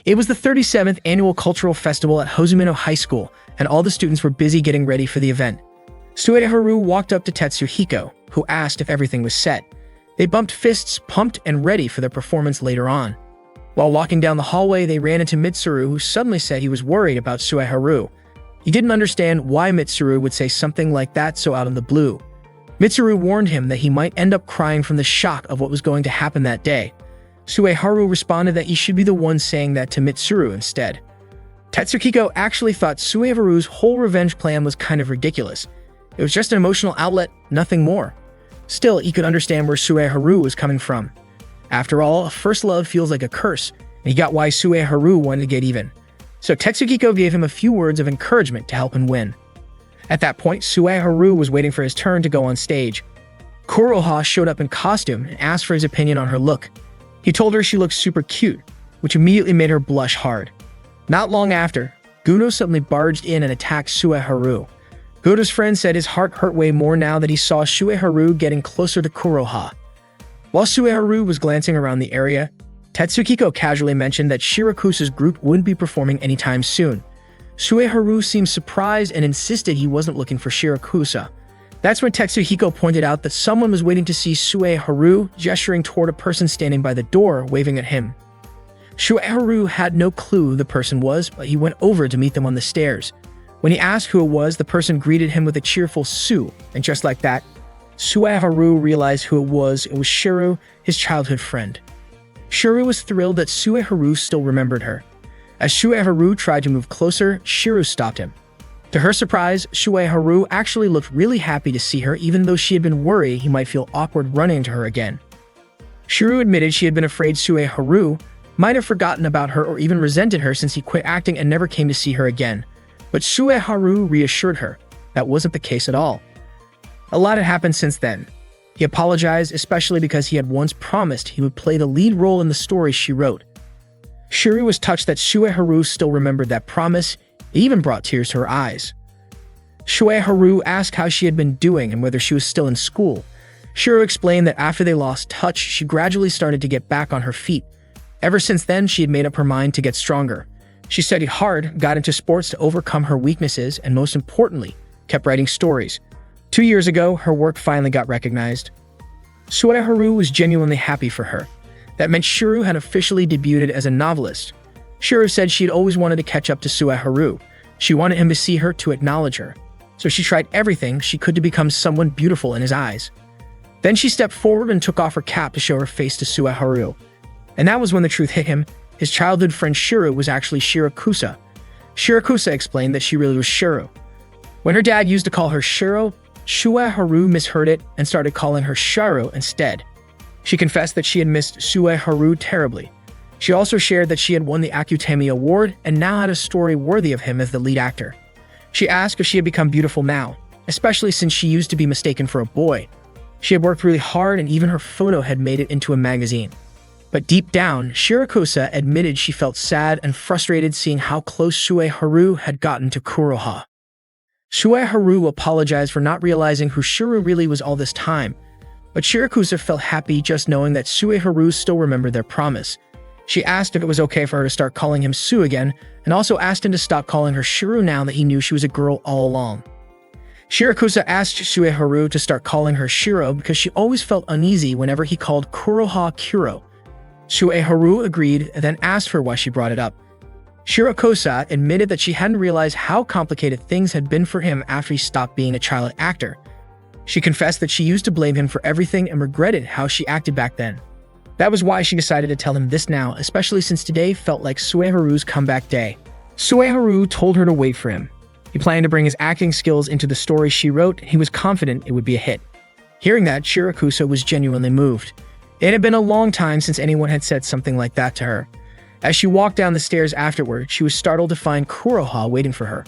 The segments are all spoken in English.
It was the 37th annual cultural festival at Hozumino High School, and all the students were busy getting ready for the event. Sueharu walked up to Tetsuhiko, who asked if everything was set. They bumped fists, pumped and ready for their performance later on. While walking down the hallway, they ran into Mitsuru, who suddenly said he was worried about Sueharu. He didn't understand why Mitsuru would say something like that so out of the blue. Mitsuru warned him that he might end up crying from the shock of what was going to happen that day. Sueharu responded that he should be the one saying that to Mitsuru instead. Tetsuhiko actually thought Sueharu's whole revenge plan was kind of ridiculous. It was just an emotional outlet, nothing more. Still, he could understand where Sueharu was coming from. After all, a first love feels like a curse, and he got why Sueharu wanted to get even. So Tetsuhiko gave him a few words of encouragement to help him win. At that point, Sueharu was waiting for his turn to go on stage. Kuroha showed up in costume and asked for his opinion on her look. He told her she looked super cute, which immediately made her blush hard. Not long after, Guno suddenly barged in and attacked Sueharu. Guno's friend said his heart hurt way more now that he saw Sueharu getting closer to Kuroha. While Sueharu was glancing around the area, Tetsuhiko casually mentioned that Shirakusa's group wouldn't be performing anytime soon. Sueharu seemed surprised and insisted he wasn't looking for Shirakusa. That's when Tetsuhiko pointed out that someone was waiting to see Sueharu, gesturing toward a person standing by the door, waving at him. Sueharu had no clue who the person was, but he went over to meet them on the stairs. When he asked who it was, the person greeted him with a cheerful "Su," and just like that, Sueharu realized who it was. It was Shiru, his childhood friend. Shiru was thrilled that Sueharu still remembered her. As Sueharu tried to move closer, Shiru stopped him. To her surprise, Sueharu actually looked really happy to see her, even though she had been worried he might feel awkward running into her again. Shiru admitted she had been afraid Sueharu might have forgotten about her or even resented her since he quit acting and never came to see her again. But Sueharu reassured her that wasn't the case at all. A lot had happened since then. He apologized, especially because he had once promised he would play the lead role in the story she wrote. Shiru was touched that Sueharu still remembered that promise. It even brought tears to her eyes. Sueharu asked how she had been doing and whether she was still in school. Shiru explained that after they lost touch, she gradually started to get back on her feet. Ever since then, she had made up her mind to get stronger. She studied hard, got into sports to overcome her weaknesses, and most importantly, kept writing stories. 2 years ago, her work finally got recognized. Sueharu was genuinely happy for her. That meant Shiru had officially debuted as a novelist. Shiru said she had always wanted to catch up to Sueharu. She wanted him to see her, to acknowledge her. So she tried everything she could to become someone beautiful in his eyes. Then she stepped forward and took off her cap to show her face to Sueharu. And that was when the truth hit him. His childhood friend Shiru was actually Shirakusa. Shirakusa explained that she really was Shiru. When her dad used to call her Shiro, Sueharu misheard it and started calling her Sharu instead. She confessed that she had missed Sueharu terribly. She also shared that she had won the Akutami Award and now had a story worthy of him as the lead actor. She asked if she had become beautiful now, especially since she used to be mistaken for a boy. She had worked really hard and even her photo had made it into a magazine. But deep down, Shirakusa admitted she felt sad and frustrated seeing how close Sueharu had gotten to Kuroha. Sueharu apologized for not realizing who Shiru really was all this time, but Shirakusa felt happy just knowing that Sueharu still remembered their promise. She asked if it was okay for her to start calling him Su again, and also asked him to stop calling her Shiru now that he knew she was a girl all along. Shirakusa asked Sueharu to start calling her Shiro because she always felt uneasy whenever he called Kuroha Kuro. Sueharu agreed and then asked her why she brought it up. Shirakusa admitted that she hadn't realized how complicated things had been for him after he stopped being a child actor. She confessed that she used to blame him for everything and regretted how she acted back then. That was why she decided to tell him this now, especially since today felt like Sueharu's comeback day. Sueharu told her to wait for him. He planned to bring his acting skills into the story she wrote, and he was confident it would be a hit. Hearing that, Shirakusa was genuinely moved. It had been a long time since anyone had said something like that to her. As she walked down the stairs afterward, she was startled to find Kuroha waiting for her.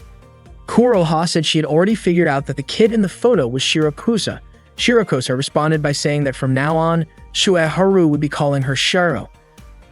Kuroha said she had already figured out that the kid in the photo was Shirakusa. Shirakusa responded by saying that from now on, Sueharu would be calling her Shiro.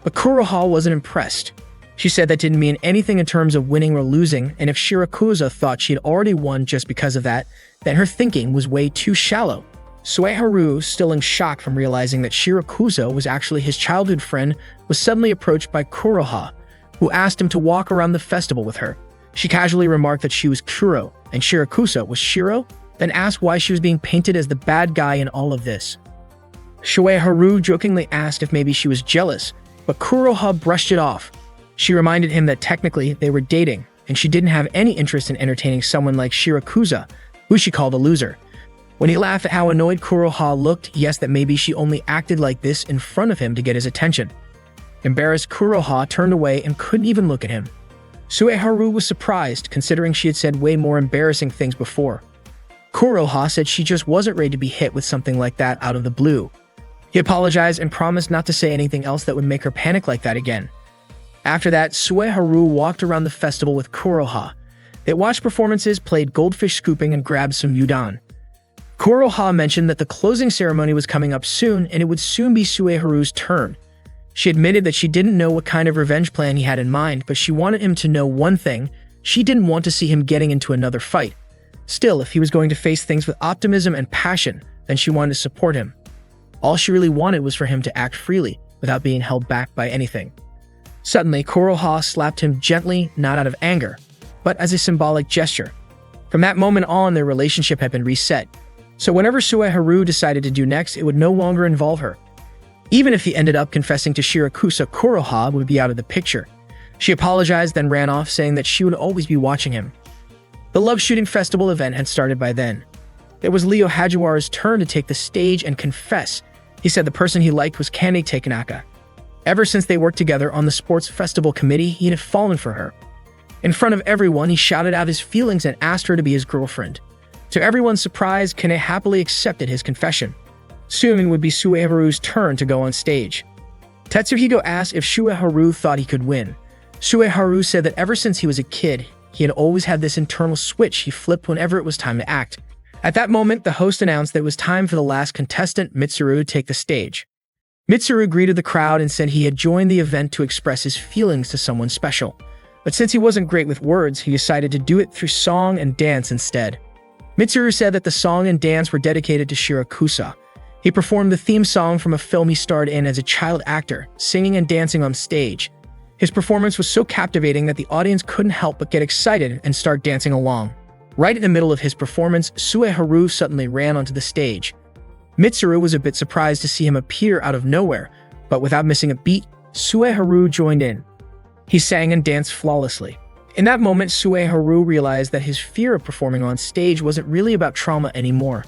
But Kuroha wasn't impressed. She said that didn't mean anything in terms of winning or losing, and if Shirakusa thought she had already won just because of that, then her thinking was way too shallow. Sueharu, still in shock from realizing that Shirakusa was actually his childhood friend, was suddenly approached by Kuroha. who asked him to walk around the festival with her. She casually remarked that she was Kuro and Shirakusa was Shiro, then asked why she was being painted as the bad guy in all of this. Shueharu jokingly asked if maybe she was jealous, but Kuroha brushed it off. She reminded him that technically they were dating, and she didn't have any interest in entertaining someone like Shirakusa, who she called a loser. When he laughed at how annoyed Kuroha looked, he guessed that maybe she only acted like this in front of him to get his attention. Embarrassed, Kuroha turned away and couldn't even look at him. Sueharu was surprised, considering she had said way more embarrassing things before. Kuroha said she just wasn't ready to be hit with something like that out of the blue. He apologized and promised not to say anything else that would make her panic like that again. After that, Sueharu walked around the festival with Kuroha. They watched performances, played goldfish scooping, and grabbed some udon. Kuroha mentioned that the closing ceremony was coming up soon and it would soon be Sueharu's turn. She admitted that she didn't know what kind of revenge plan he had in mind, but she wanted him to know one thing: she didn't want to see him getting into another fight. Still, if he was going to face things with optimism and passion, then she wanted to support him. All she really wanted was for him to act freely, without being held back by anything. Suddenly, Kuroha slapped him gently, not out of anger, but as a symbolic gesture. From that moment on, their relationship had been reset. So whatever Sueharu decided to do next, it would no longer involve her. Even if he ended up confessing to Shirakusa, Kuroha would be out of the picture. She apologized, then ran off, saying that she would always be watching him. The Love Shooting Festival event had started by then. It was Ryo Hajiwara's turn to take the stage and confess. He said the person he liked was Kane Takanaka. Ever since they worked together on the sports festival committee, he had fallen for her. In front of everyone, he shouted out his feelings and asked her to be his girlfriend. To everyone's surprise, Kane happily accepted his confession. Soon it would be Sueharu's turn to go on stage. Tetsuhiko asked if Sueharu thought he could win. Sueharu said that ever since he was a kid, he had always had this internal switch he flipped whenever it was time to act. At that moment, the host announced that it was time for the last contestant, Mitsuru, to take the stage. Mitsuru greeted the crowd and said he had joined the event to express his feelings to someone special. But since he wasn't great with words, he decided to do it through song and dance instead. Mitsuru said that the song and dance were dedicated to Shirakusa. He performed the theme song from a film he starred in as a child actor, singing and dancing on stage. His performance was so captivating that the audience couldn't help but get excited and start dancing along. Right in the middle of his performance, Sueharu suddenly ran onto the stage. Mitsuru was a bit surprised to see him appear out of nowhere, but without missing a beat, Sueharu joined in. He sang and danced flawlessly. In that moment, Sueharu realized that his fear of performing on stage wasn't really about trauma anymore.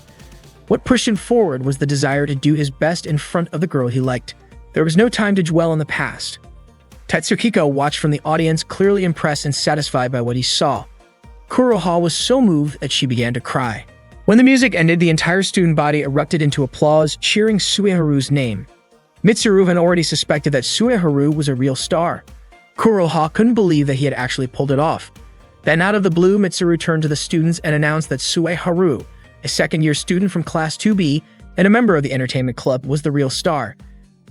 What pushed him forward was the desire to do his best in front of the girl he liked. There was no time to dwell on the past. Tetsuhiko watched from the audience, clearly impressed and satisfied by what he saw. Kuroha was so moved that she began to cry. When the music ended, the entire student body erupted into applause, cheering Sueharu's name. Mitsuru had already suspected that Sueharu was a real star. Kuroha couldn't believe that he had actually pulled it off. Then out of the blue, Mitsuru turned to the students and announced that Sueharu, a second-year student from Class 2B and a member of the entertainment club, was the real star.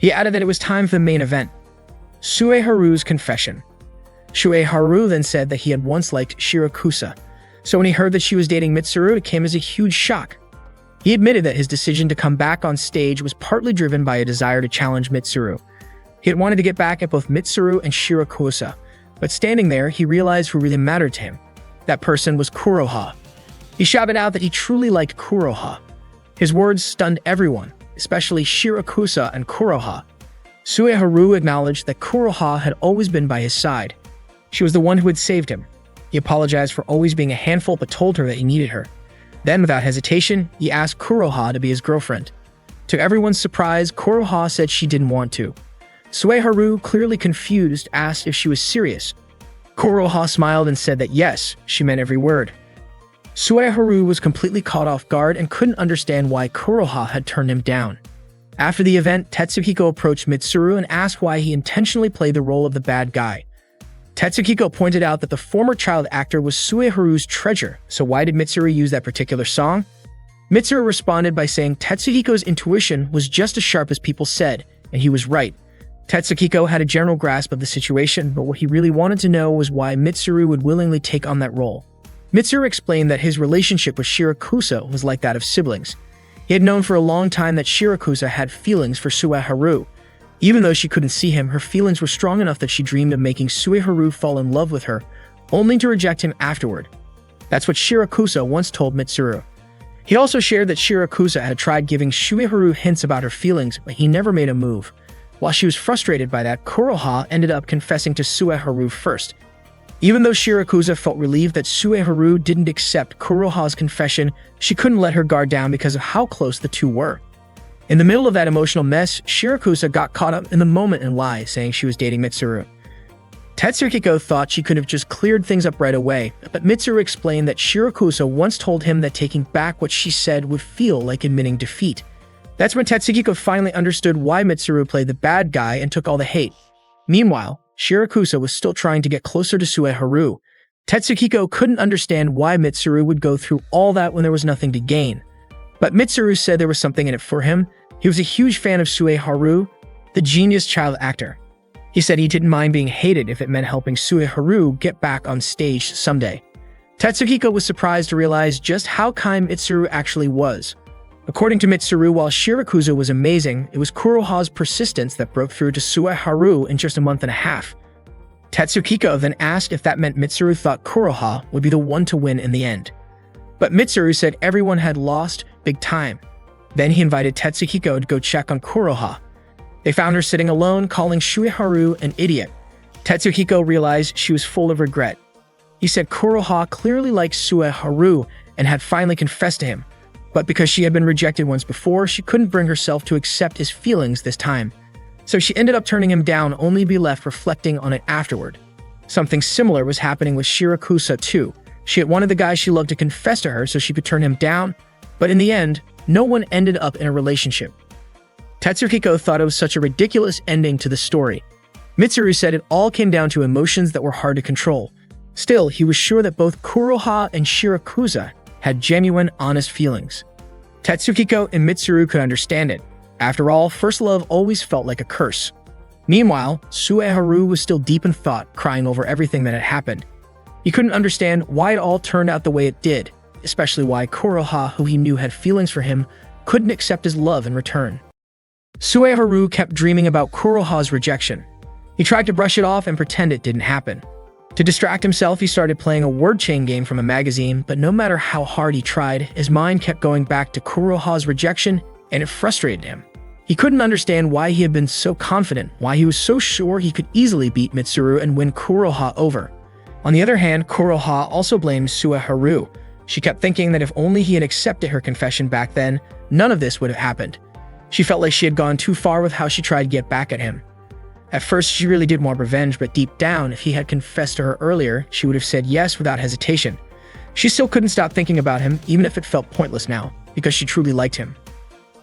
He added that it was time for the main event. Sueharu's confession. Sueharu then said that he had once liked Shirakusa, so when he heard that she was dating Mitsuru, it came as a huge shock. He admitted that his decision to come back on stage was partly driven by a desire to challenge Mitsuru. He had wanted to get back at both Mitsuru and Shirakusa, but standing there, he realized who really mattered to him. That person was Kuroha. He shouted out that he truly liked Kuroha. His words stunned everyone, especially Shirakusa and Kuroha. Sueharu acknowledged that Kuroha had always been by his side. She was the one who had saved him. He apologized for always being a handful, but told her that he needed her. Then, without hesitation, he asked Kuroha to be his girlfriend. To everyone's surprise, Kuroha said she didn't want to. Sueharu, clearly confused, asked if she was serious. Kuroha smiled and said that yes, she meant every word. Sueharu was completely caught off guard and couldn't understand why Kuroha had turned him down. After the event, Tetsuhiko approached Mitsuru and asked why he intentionally played the role of the bad guy. Tetsuhiko pointed out that the former child actor was Sueharu's treasure, so why did Mitsuru use that particular song? Mitsuru responded by saying Tetsuhiko's intuition was just as sharp as people said, and he was right. Tetsuhiko had a general grasp of the situation, but what he really wanted to know was why Mitsuru would willingly take on that role. Mitsuru explained that his relationship with Shirakusa was like that of siblings. He had known for a long time that Shirakusa had feelings for Sueharu. Even though she couldn't see him, her feelings were strong enough that she dreamed of making Sueharu fall in love with her, only to reject him afterward. That's what Shirakusa once told Mitsuru. He also shared that Shirakusa had tried giving Sueharu hints about her feelings, but he never made a move. While she was frustrated by that, Kuroha ended up confessing to Sueharu first. Even though Shirakusa felt relieved that Sueharu didn't accept Kuroha's confession, she couldn't let her guard down because of how close the two were. In the middle of that emotional mess, Shirakusa got caught up in the moment and lied, saying she was dating Mitsuru. Tetsuhiko thought she could have just cleared things up right away, but Mitsuru explained that Shirakusa once told him that taking back what she said would feel like admitting defeat. That's when Tetsuhiko finally understood why Mitsuru played the bad guy and took all the hate. Meanwhile, Shirakusa was still trying to get closer to Sueharu. Tetsuhiko couldn't understand why Mitsuru would go through all that when there was nothing to gain. But Mitsuru said there was something in it for him. He was a huge fan of Sueharu, the genius child actor. He said he didn't mind being hated if it meant helping Sueharu get back on stage someday. Tetsuhiko was surprised to realize just how kind Mitsuru actually was. According to Mitsuru, while Shirakusa was amazing, it was Kuroha's persistence that broke through to Sueharu in just a month and a half. Tetsuhiko then asked if that meant Mitsuru thought Kuroha would be the one to win in the end. But Mitsuru said everyone had lost big time. Then he invited Tetsuhiko to go check on Kuroha. They found her sitting alone, calling Sueharu an idiot. Tetsuhiko realized she was full of regret. He said Kuroha clearly liked Sueharu and had finally confessed to him, but because she had been rejected once before, she couldn't bring herself to accept his feelings this time. So she ended up turning him down, only to be left reflecting on it afterward. Something similar was happening with Shirakusa too. She had wanted the guy she loved to confess to her so she could turn him down, but in the end, no one ended up in a relationship. Tetsuhiko thought it was such a ridiculous ending to the story. Mitsuru said it all came down to emotions that were hard to control. Still, he was sure that both Kuroha and Shirakusa had genuine, honest feelings. Tetsuhiko and Mitsuru could understand it. After all, first love always felt like a curse. Meanwhile, Sueharu was still deep in thought, crying over everything that had happened. He couldn't understand why it all turned out the way it did, especially why Kuroha, who he knew had feelings for him, couldn't accept his love in return. Sueharu kept dreaming about Kuroha's rejection. He tried to brush it off and pretend it didn't happen. To distract himself, he started playing a word chain game from a magazine, but no matter how hard he tried, his mind kept going back to Kuroha's rejection, and it frustrated him. He couldn't understand why he had been so confident, why he was so sure he could easily beat Mitsuru and win Kuroha over. On the other hand, Kuroha also blamed Sueharu. She kept thinking that if only he had accepted her confession back then, none of this would have happened. She felt like she had gone too far with how she tried to get back at him. At first, she really did want revenge, but deep down, if he had confessed to her earlier, she would have said yes without hesitation. She still couldn't stop thinking about him, even if it felt pointless now, because she truly liked him.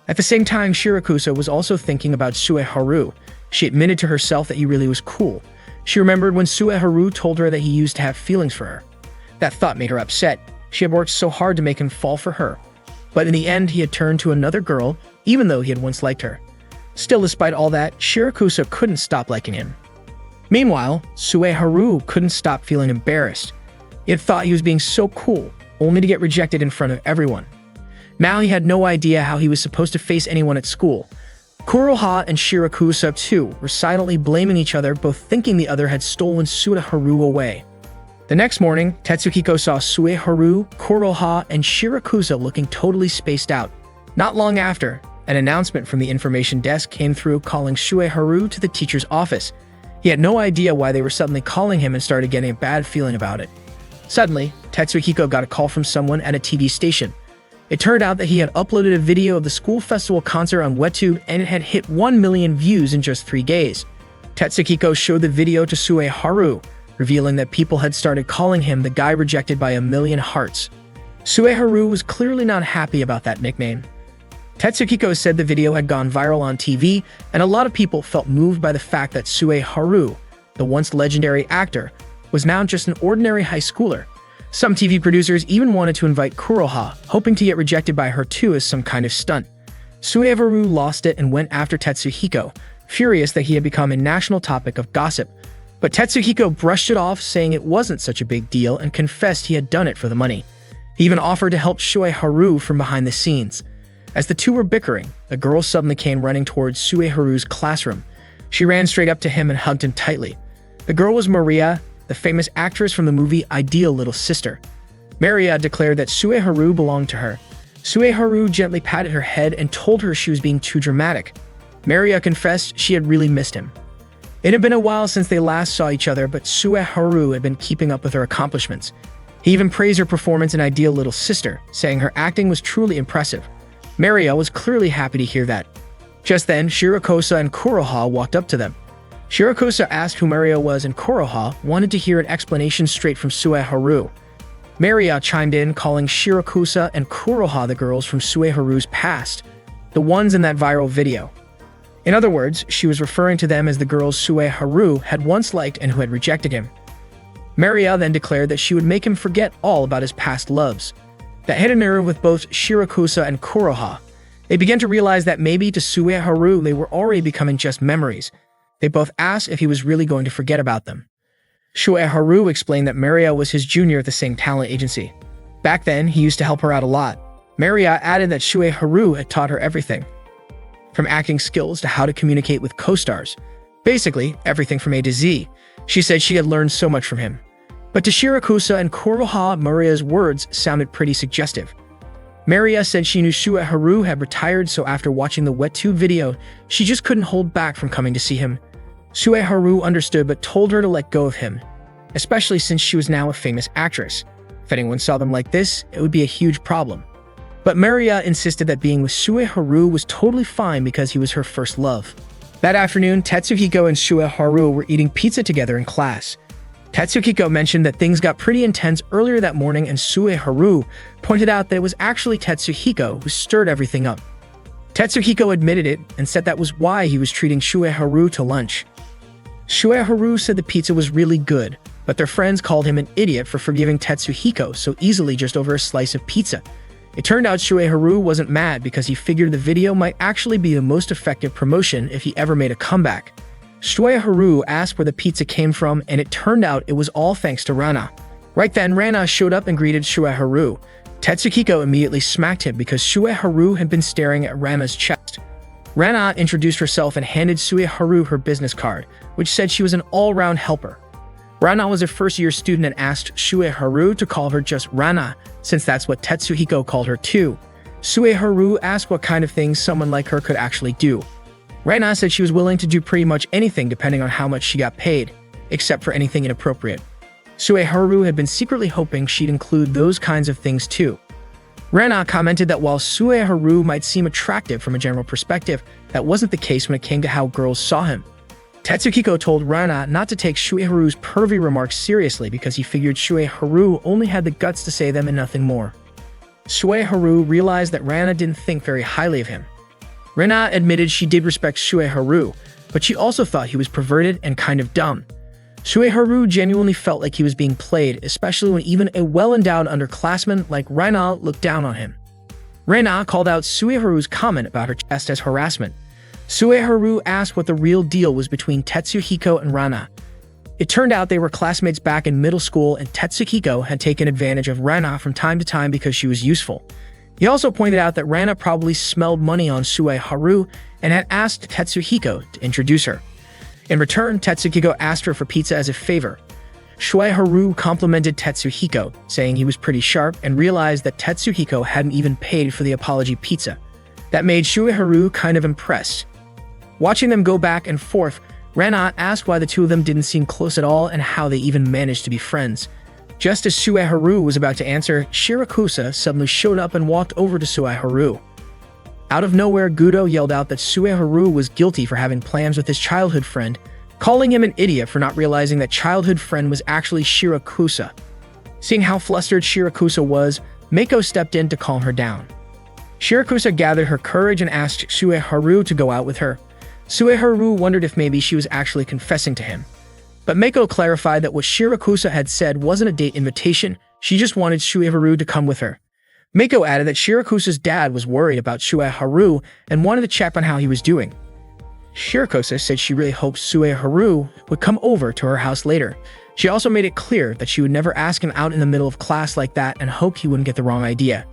At the same time, Shirakusa was also thinking about Sueharu. She admitted to herself that he really was cool. She remembered when Sueharu told her that he used to have feelings for her. That thought made her upset. She had worked so hard to make him fall for her. But in the end, he had turned to another girl, even though he had once liked her. Still, despite all that, Shirakusa couldn't stop liking him. Meanwhile, Sueharu couldn't stop feeling embarrassed. He had thought he was being so cool, only to get rejected in front of everyone. Now he had no idea how he was supposed to face anyone at school. Kuroha and Shirakusa, too, were silently blaming each other, both thinking the other had stolen Sueharu away. The next morning, Tetsuhiko saw Sueharu, Kuroha, and Shirakusa looking totally spaced out. Not long after, an announcement from the information desk came through calling Sueharu to the teacher's office. He had no idea why they were suddenly calling him and started getting a bad feeling about it. Suddenly, Tetsuhiko got a call from someone at a TV station. It turned out that he had uploaded a video of the school festival concert on WebTube and it had hit 1 million views in just 3 days. Tetsuhiko showed the video to Sueharu, revealing that people had started calling him the guy rejected by 1 million hearts. Sueharu was clearly not happy about that nickname. Tetsuhiko said the video had gone viral on TV, and a lot of people felt moved by the fact that Sueharu, the once legendary actor, was now just an ordinary high schooler. Some TV producers even wanted to invite Kuroha, hoping to get rejected by her too as some kind of stunt. Sueharu lost it and went after Tetsuhiko, furious that he had become a national topic of gossip. But Tetsuhiko brushed it off, saying it wasn't such a big deal and confessed he had done it for the money. He even offered to help Sueharu from behind the scenes. As the two were bickering, a girl suddenly came running towards Sueharu's classroom. She ran straight up to him and hugged him tightly. The girl was Maria, the famous actress from the movie Ideal Little Sister. Maria declared that Sueharu belonged to her. Sueharu gently patted her head and told her she was being too dramatic. Maria confessed she had really missed him. It had been a while since they last saw each other, but Sueharu had been keeping up with her accomplishments. He even praised her performance in Ideal Little Sister, saying her acting was truly impressive. Maria was clearly happy to hear that. Just then, Shirakusa and Kuroha walked up to them. Shirakusa asked who Maria was, and Kuroha wanted to hear an explanation straight from Sueharu. Maria chimed in, calling Shirakusa and Kuroha the girls from Sueharu's past, the ones in that viral video. In other words, she was referring to them as the girls Sueharu had once liked and who had rejected him. Maria then declared that she would make him forget all about his past loves. That hit a nerve with both Shirakusa and Kuroha. They began to realize that maybe to Sueharu they were already becoming just memories. They both asked if he was really going to forget about them. Sueharu explained that Maria was his junior at the same talent agency. Back then, he used to help her out a lot. Maria added that Sueharu had taught her everything, from acting skills to how to communicate with co-stars. Basically, everything from A to Z. She said she had learned so much from him. But to Shirakusa and Kuroha, Maria's words sounded pretty suggestive. Maria said she knew Sueharu had retired, so after watching the WetTube video, she just couldn't hold back from coming to see him. Sueharu understood but told her to let go of him, especially since she was now a famous actress. If anyone saw them like this, it would be a huge problem. But Maria insisted that being with Sueharu was totally fine because he was her first love. That afternoon, Tetsuhiko and Sueharu were eating pizza together in class. Tetsuhiko mentioned that things got pretty intense earlier that morning, and Sueharu pointed out that it was actually Tetsuhiko who stirred everything up. Tetsuhiko admitted it and said that was why he was treating Sueharu to lunch. Sueharu said the pizza was really good, but their friends called him an idiot for forgiving Tetsuhiko so easily just over a slice of pizza. It turned out Sueharu wasn't mad because he figured the video might actually be the most effective promotion if he ever made a comeback. Sueharu asked where the pizza came from, and it turned out it was all thanks to Rana. Right then, Rana showed up and greeted Sueharu. Tetsuhiko immediately smacked him because Sueharu had been staring at Rana's chest. Rana introduced herself and handed Sueharu her business card, which said she was an all-round helper. Rana was a first-year student and asked Sueharu to call her just Rana, since that's what Tetsuhiko called her too. Sueharu asked what kind of things someone like her could actually do. Rana said she was willing to do pretty much anything depending on how much she got paid, except for anything inappropriate. Sueharu had been secretly hoping she'd include those kinds of things too. Rana commented that while Sueharu might seem attractive from a general perspective, that wasn't the case when it came to how girls saw him. Tetsuhiko told Rana not to take Sueharu's pervy remarks seriously because he figured Sueharu only had the guts to say them and nothing more. Sueharu realized that Rana didn't think very highly of him. Rana admitted she did respect Sueharu, but she also thought he was perverted and kind of dumb. Sueharu genuinely felt like he was being played, especially when even a well-endowed underclassman like Rana looked down on him. Rana called out Sueharu's comment about her chest as harassment. Sueharu asked what the real deal was between Tetsuhiko and Rana. It turned out they were classmates back in middle school, and Tetsuhiko had taken advantage of Rana from time to time because she was useful. He also pointed out that Rana probably smelled money on Sueharu and had asked Tetsuhiko to introduce her. In return, Tetsuhiko asked her for pizza as a favor. Sueharu complimented Tetsuhiko, saying he was pretty sharp, and realized that Tetsuhiko hadn't even paid for the apology pizza. That made Sueharu kind of impressed. Watching them go back and forth, Rana asked why the two of them didn't seem close at all and how they even managed to be friends. Just as Sueharu was about to answer, Shirakusa suddenly showed up and walked over to Sueharu. Out of nowhere, Gudo yelled out that Sueharu was guilty for having plans with his childhood friend, calling him an idiot for not realizing that childhood friend was actually Shirakusa. Seeing how flustered Shirakusa was, Mako stepped in to calm her down. Shirakusa gathered her courage and asked Sueharu to go out with her. Sueharu wondered if maybe she was actually confessing to him. But Mako clarified that what Shirakusa had said wasn't a date invitation, she just wanted Sueharu to come with her. Mako added that Shirakusa's dad was worried about Sueharu and wanted to check on how he was doing. Shirakusa said she really hoped Sueharu would come over to her house later. She also made it clear that she would never ask him out in the middle of class like that and hoped he wouldn't get the wrong idea.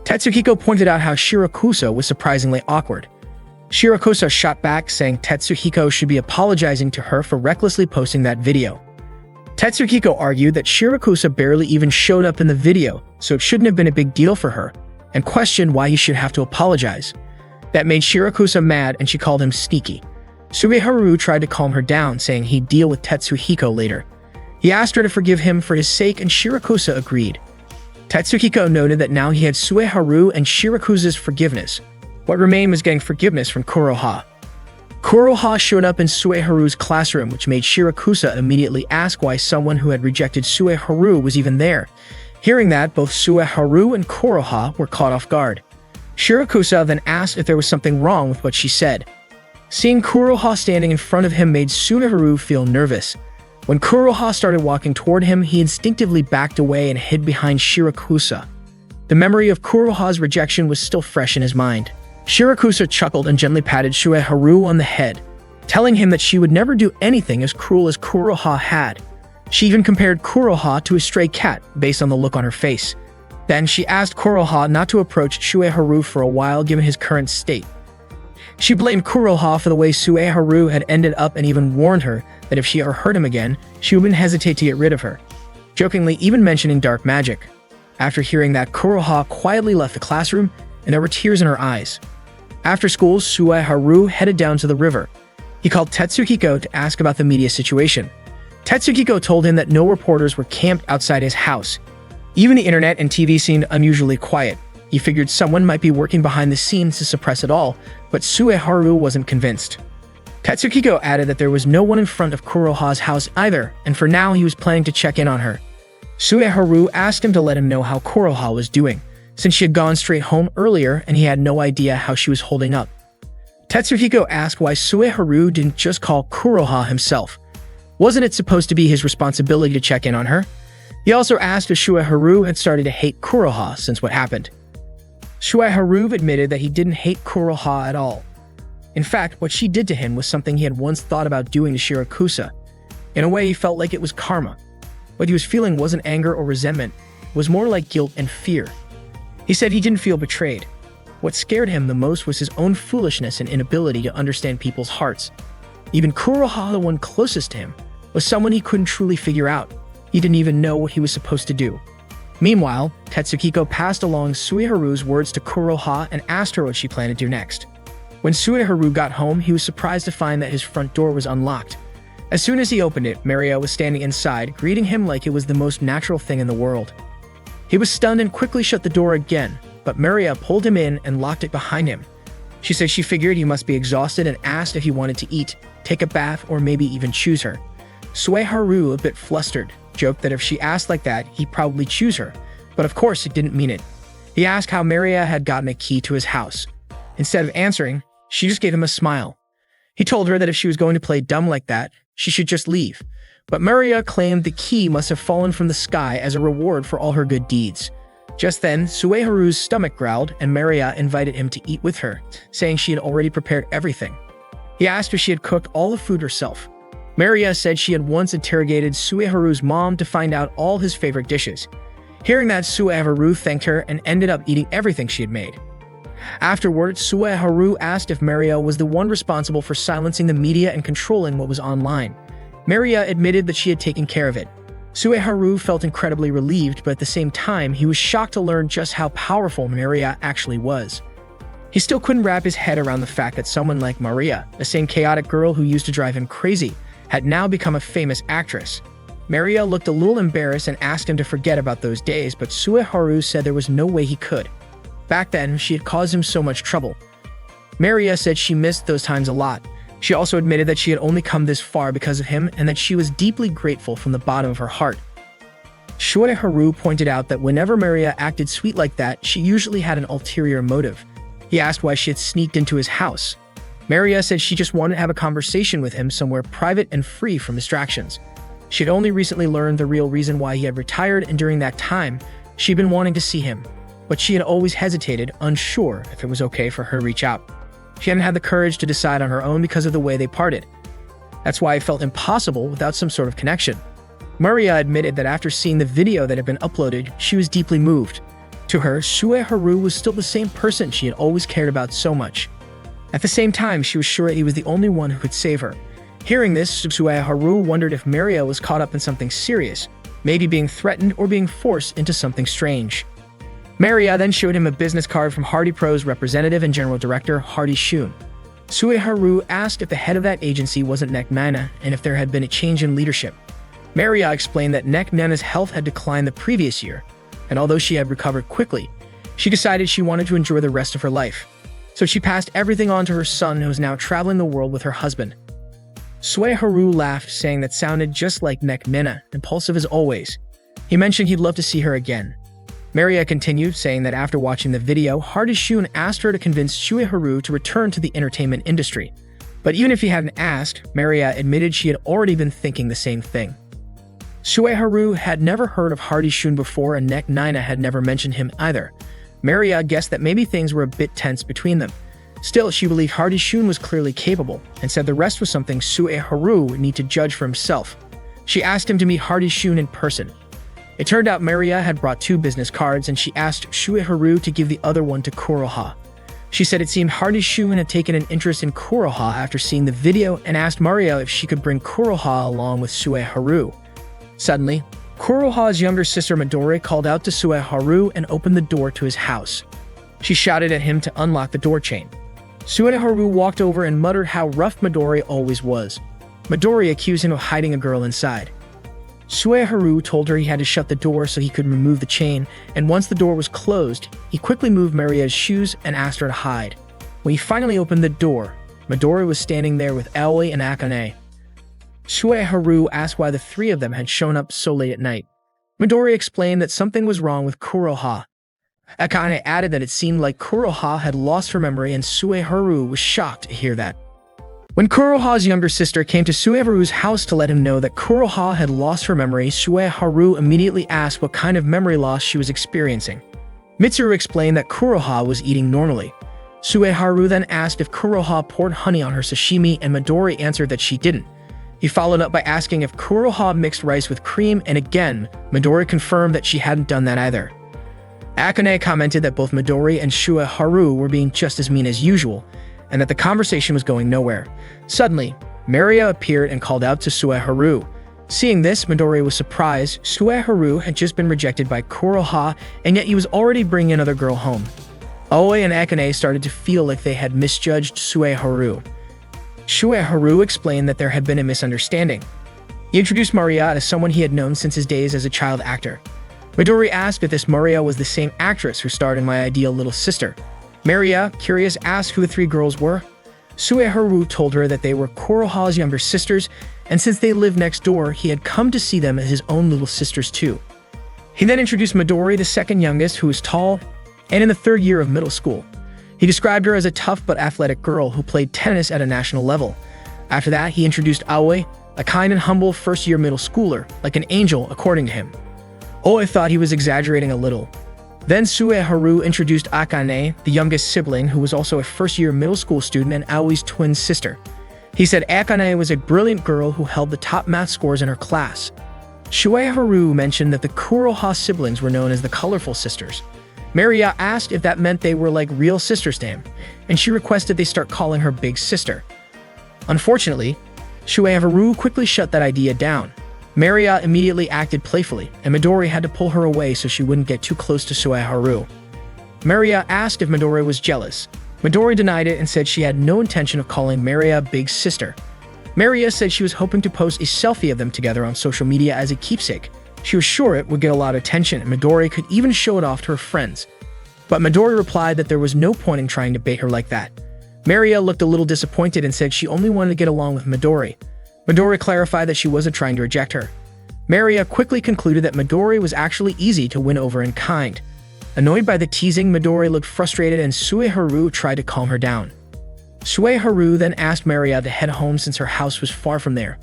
Tetsuhiko pointed out how Shirakusa was surprisingly awkward. Shirakusa shot back, saying Tetsuhiko should be apologizing to her for recklessly posting that video. Tetsuhiko argued that Shirakusa barely even showed up in the video, so it shouldn't have been a big deal for her, and questioned why he should have to apologize. That made Shirakusa mad, and she called him sneaky. Sueharu tried to calm her down, saying he'd deal with Tetsuhiko later. He asked her to forgive him for his sake, and Shirakusa agreed. Tetsuhiko noted that now he had Sueharu and Shirakusa's forgiveness. What remained was getting forgiveness from Kuroha. Kuroha showed up in Sueharu's classroom, which made Shirakusa immediately ask why someone who had rejected Sueharu was even there. Hearing that, both Sueharu and Kuroha were caught off guard. Shirakusa then asked if there was something wrong with what she said. Seeing Kuroha standing in front of him made Sueharu feel nervous. When Kuroha started walking toward him, he instinctively backed away and hid behind Shirakusa. The memory of Kuroha's rejection was still fresh in his mind. Shirakusa chuckled and gently patted Sueharu on the head, telling him that she would never do anything as cruel as Kuroha had. She even compared Kuroha to a stray cat based on the look on her face. Then she asked Kuroha not to approach Sueharu for a while given his current state. She blamed Kuroha for the way Sueharu had ended up and even warned her that if she ever hurt him again, she wouldn't hesitate to get rid of her, jokingly even mentioning dark magic. After hearing that, Kuroha quietly left the classroom and there were tears in her eyes. After school, Sueharu headed down to the river. He called Tetsuhiko to ask about the media situation. Tetsuhiko told him that no reporters were camped outside his house. Even the internet and TV seemed unusually quiet. He figured someone might be working behind the scenes to suppress it all, but Sueharu wasn't convinced. Tetsuhiko added that there was no one in front of Kuroha's house either, and for now he was planning to check in on her. Sueharu asked him to let him know how Kuroha was doing, since she had gone straight home earlier and he had no idea how she was holding up. Tetsuhiko asked why Sueharu didn't just call Kuroha himself. Wasn't it supposed to be his responsibility to check in on her? He also asked if Sueharu had started to hate Kuroha since what happened. Sueharu admitted that he didn't hate Kuroha at all. In fact, what she did to him was something he had once thought about doing to Shirakusa. In a way, he felt like it was karma. What he was feeling wasn't anger or resentment, it was more like guilt and fear. He said he didn't feel betrayed. What scared him the most was his own foolishness and inability to understand people's hearts. Even Kuroha, the one closest to him, was someone he couldn't truly figure out. He didn't even know what he was supposed to do. Meanwhile, Tetsuhiko passed along Sueharu's words to Kuroha and asked her what she planned to do next. When Sueharu got home, he was surprised to find that his front door was unlocked. As soon as he opened it, Maria was standing inside, greeting him like it was the most natural thing in the world. He was stunned and quickly shut the door again, but Maria pulled him in and locked it behind him. She said she figured he must be exhausted and asked if he wanted to eat, take a bath, or maybe even choose her. Sueharu, a bit flustered, joked that if she asked like that, he'd probably choose her, but of course he didn't mean it. He asked how Maria had gotten a key to his house. Instead of answering, she just gave him a smile. He told her that if she was going to play dumb like that, she should just leave. But Maria claimed the key must have fallen from the sky as a reward for all her good deeds. Just then, Sueharu's stomach growled and Maria invited him to eat with her, saying she had already prepared everything. He asked if she had cooked all the food herself. Maria said she had once interrogated Sueharu's mom to find out all his favorite dishes. Hearing that, Sueharu thanked her and ended up eating everything she had made. Afterwards, Sueharu asked if Maria was the one responsible for silencing the media and controlling what was online. Maria admitted that she had taken care of it. Sueharu felt incredibly relieved, but at the same time, he was shocked to learn just how powerful Maria actually was. He still couldn't wrap his head around the fact that someone like Maria, the same chaotic girl who used to drive him crazy, had now become a famous actress. Maria looked a little embarrassed and asked him to forget about those days, but Sueharu said there was no way he could. Back then, she had caused him so much trouble. Maria said she missed those times a lot. She also admitted that she had only come this far because of him and that she was deeply grateful from the bottom of her heart. Sueharu pointed out that whenever Maria acted sweet like that, she usually had an ulterior motive. He asked why she had sneaked into his house. Maria said she just wanted to have a conversation with him somewhere private and free from distractions. She had only recently learned the real reason why he had retired, and during that time, she'd been wanting to see him. But she had always hesitated, unsure if it was okay for her to reach out. She hadn't had the courage to decide on her own because of the way they parted. That's why it felt impossible without some sort of connection. Maria admitted that after seeing the video that had been uploaded, she was deeply moved. To her, Sueharu was still the same person she had always cared about so much. At the same time, she was sure he was the only one who could save her. Hearing this, Sueharu wondered if Maria was caught up in something serious, maybe being threatened or being forced into something strange. Maria then showed him a business card from Hardy Pro's representative and general director, Hardy Shun. Sueharu asked if the head of that agency wasn't Nek Nina and if there had been a change in leadership. Maria explained that Nek Nina's health had declined the previous year, and although she had recovered quickly, she decided she wanted to enjoy the rest of her life. So she passed everything on to her son, who is now traveling the world with her husband. Sueharu laughed, saying that sounded just like Nek Nina, impulsive as always. He mentioned he'd love to see her again. Maria continued, saying that after watching the video, Hardy Shun asked her to convince Sueharu to return to the entertainment industry. But even if he hadn't asked, Maria admitted she had already been thinking the same thing. Sueharu had never heard of Hardy Shun before, and Nek Nina had never mentioned him either. Maria guessed that maybe things were a bit tense between them. Still, she believed Hardy Shun was clearly capable, and said the rest was something Sueharu would need to judge for himself. She asked him to meet Hardy Shun in person. It turned out Maria had brought 2 business cards, and she asked Sueharu to give the other one to Kuroha. She said it seemed Hardy Shun had taken an interest in Kuroha after seeing the video, and asked Maria if she could bring Kuroha along with Sueharu. Suddenly, Kuroha's younger sister Midori called out to Sueharu and opened the door to his house. She shouted at him to unlock the door chain. Sueharu walked over and muttered how rough Midori always was. Midori accused him of hiding a girl inside. Sueharu told her he had to shut the door so he could remove the chain, and once the door was closed, he quickly moved Maria's shoes and asked her to hide. When he finally opened the door, Midori was standing there with Aoi and Akane. Sueharu asked why the 3 of them had shown up so late at night. Midori explained that something was wrong with Kuroha. Akane added that it seemed like Kuroha had lost her memory, and Sueharu was shocked to hear that. When Kuroha's younger sister came to Sueharu's house to let him know that Kuroha had lost her memory, Sueharu immediately asked what kind of memory loss she was experiencing. Mitsuru explained that Kuroha was eating normally. Sueharu then asked if Kuroha poured honey on her sashimi, and Midori answered that she didn't. He followed up by asking if Kuroha mixed rice with cream, and again, Midori confirmed that she hadn't done that either. Akane commented that both Midori and Sueharu were being just as mean as usual, and that the conversation was going nowhere. Suddenly, Maria appeared and called out to Sueharu. Seeing this, Midori was surprised. Sueharu had just been rejected by Kuroha, and yet he was already bringing another girl home. Aoi and Akane started to feel like they had misjudged Sueharu. Sueharu explained that there had been a misunderstanding. He introduced Maria as someone he had known since his days as a child actor. Midori asked if this Maria was the same actress who starred in My Ideal Little Sister. Maria, curious, asked who the 3 girls were. Sueharu told her that they were Kuroha's younger sisters, and since they lived next door, he had come to see them as his own little sisters too. He then introduced Midori, the second youngest, who was tall and in the 3rd year of middle school. He described her as a tough but athletic girl who played tennis at a national level. After that, he introduced Aoi, a kind and humble first-year middle schooler, like an angel according to him. Aoi thought he was exaggerating a little. Then Sueharu introduced Akane, the youngest sibling, who was also a first-year middle school student and Aoi's twin sister. He said Akane was a brilliant girl who held the top math scores in her class. Sueharu mentioned that the Kuroha siblings were known as the Colorful Sisters. Maria asked if that meant they were like real sisters to him, and she requested they start calling her Big Sister. Unfortunately, Sueharu quickly shut that idea down. Maria immediately acted playfully, and Midori had to pull her away so she wouldn't get too close to Sueharu. Maria asked if Midori was jealous. Midori denied it and said she had no intention of calling Maria Big Sister. Maria said she was hoping to post a selfie of them together on social media as a keepsake. She was sure it would get a lot of attention, and Midori could even show it off to her friends. But Midori replied that there was no point in trying to bait her like that. Maria looked a little disappointed and said she only wanted to get along with Midori. Midori clarified that she wasn't trying to reject her. Maria quickly concluded that Midori was actually easy to win over and kind. Annoyed by the teasing, Midori looked frustrated, and Sueharu tried to calm her down. Sueharu then asked Maria to head home since her house was far from there.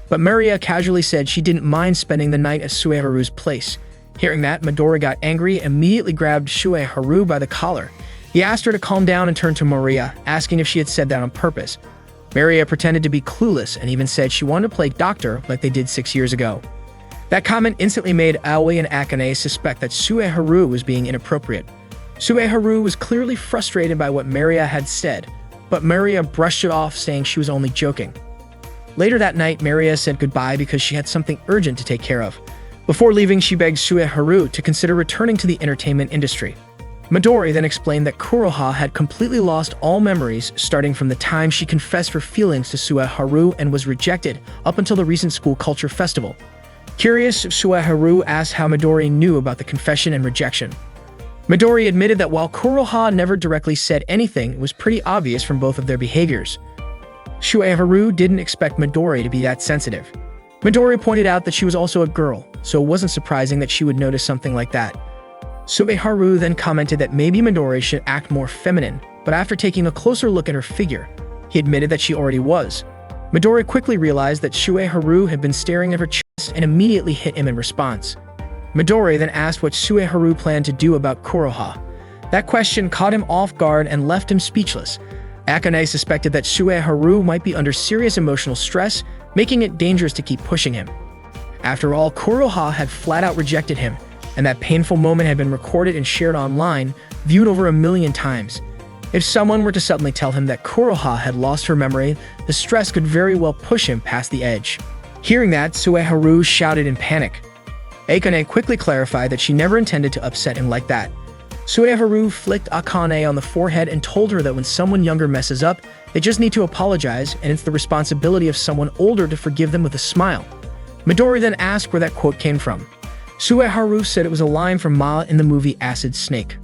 But Maria casually said she didn't mind spending the night at Sueharu's place. Hearing that, Midori got angry and immediately grabbed Sueharu by the collar. He asked her to calm down and turned to Maria, asking if she had said that on purpose. Maria pretended to be clueless and even said she wanted to play doctor like they did 6 years ago. That comment instantly made Aoi and Akane suspect that Sueharu was being inappropriate. Sueharu was clearly frustrated by what Maria had said. but Maria brushed it off, saying she was only joking. Later that night, Maria said goodbye because she had something urgent to take care of. Before leaving, she begged Sueharu to consider returning to the entertainment industry. Midori then explained that Kuroha had completely lost all memories starting from the time she confessed her feelings to Sueharu and was rejected up until the recent school culture festival. Curious, Sueharu asked how Midori knew about the confession and rejection. Midori admitted that while Kuroha never directly said anything, it was pretty obvious from both of their behaviors. Sueharu didn't expect Midori to be that sensitive. Midori pointed out that she was also a girl, so it wasn't surprising that she would notice something like that. Sueharu then commented that maybe Midori should act more feminine, but after taking a closer look at her figure, he admitted that she already was. Midori quickly realized that Sueharu had been staring at her chest and immediately hit him in response. Midori then asked what Sueharu planned to do about Kuroha. That question caught him off guard and left him speechless. Akane suspected that Sueharu might be under serious emotional stress, making it dangerous to keep pushing him. After all, Kuroha had flat out rejected him, and that painful moment had been recorded and shared online, viewed over 1 million times. If someone were to suddenly tell him that Kuroha had lost her memory, the stress could very well push him past the edge. Hearing that, Sueharu shouted in panic. Akane quickly clarified that she never intended to upset him like that. Sueharu flicked Akane on the forehead and told her that when someone younger messes up, they just need to apologize, and it's the responsibility of someone older to forgive them with a smile. Midori then asked where that quote came from. Sueharu said it was a line from Ma in the movie Acid Snake.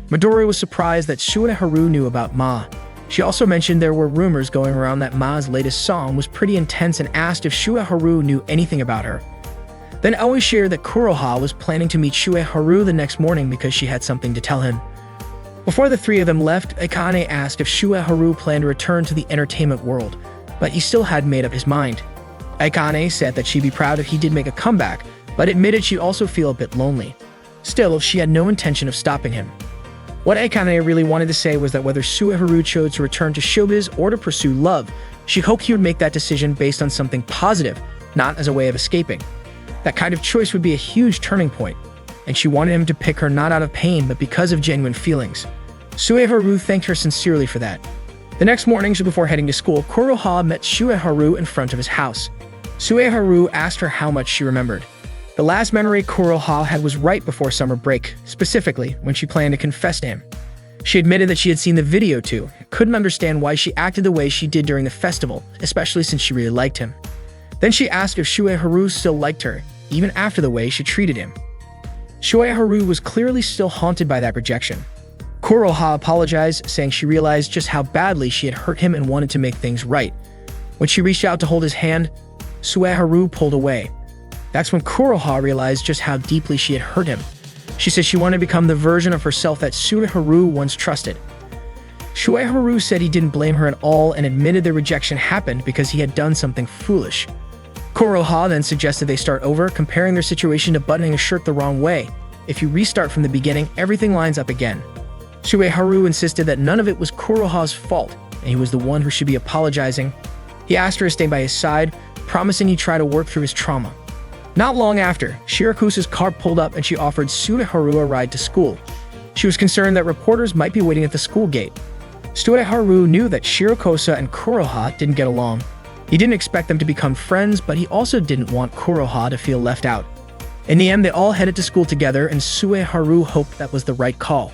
Midori was surprised that Sueharu knew about Ma. She also mentioned there were rumors going around that Ma's latest song was pretty intense and asked if Sueharu knew anything about her. Then Aoi shared that Kuroha was planning to meet Sueharu the next morning because she had something to tell him. Before the three of them left, Akane asked if Sueharu planned to return to the entertainment world, but he still hadn't made up his mind. Akane said that she'd be proud if he did make a comeback, but admitted she'd also feel a bit lonely. Still, she had no intention of stopping him. What Akane really wanted to say was that whether Sueharu chose to return to showbiz or to pursue love, she hoped he would make that decision based on something positive, not as a way of escaping. That kind of choice would be a huge turning point, and she wanted him to pick her not out of pain but because of genuine feelings. Sueharu thanked her sincerely for that. The next morning, before heading to school, Kuroha met Sueharu in front of his house. Sueharu asked her how much she remembered. The last memory Kuroha had was right before summer break, specifically when she planned to confess to him. She admitted that she had seen the video too, and couldn't understand why she acted the way she did during the festival, especially since she really liked him. Then she asked if Sueharu still liked her, even after the way she treated him. Sueharu was clearly still haunted by that rejection. Kuroha apologized, saying she realized just how badly she had hurt him and wanted to make things right. When she reached out to hold his hand, Sueharu pulled away. That's when Kuroha realized just how deeply she had hurt him. She said she wanted to become the version of herself that Sueharu once trusted. Sueharu said he didn't blame her at all and admitted the rejection happened because he had done something foolish. Kuroha then suggested they start over, comparing their situation to buttoning a shirt the wrong way. If you restart from the beginning, everything lines up again. Sueharu insisted that none of it was Kuroha's fault, and he was the one who should be apologizing. He asked her to stay by his side, promising he'd try to work through his trauma. Not long after, Shirakusa's car pulled up and she offered Sueharu a ride to school. She was concerned that reporters might be waiting at the school gate. Sueharu knew that Shirakusa and Kuroha didn't get along. He didn't expect them to become friends, but he also didn't want Kuroha to feel left out. In the end, they all headed to school together, and Sueharu hoped that was the right call.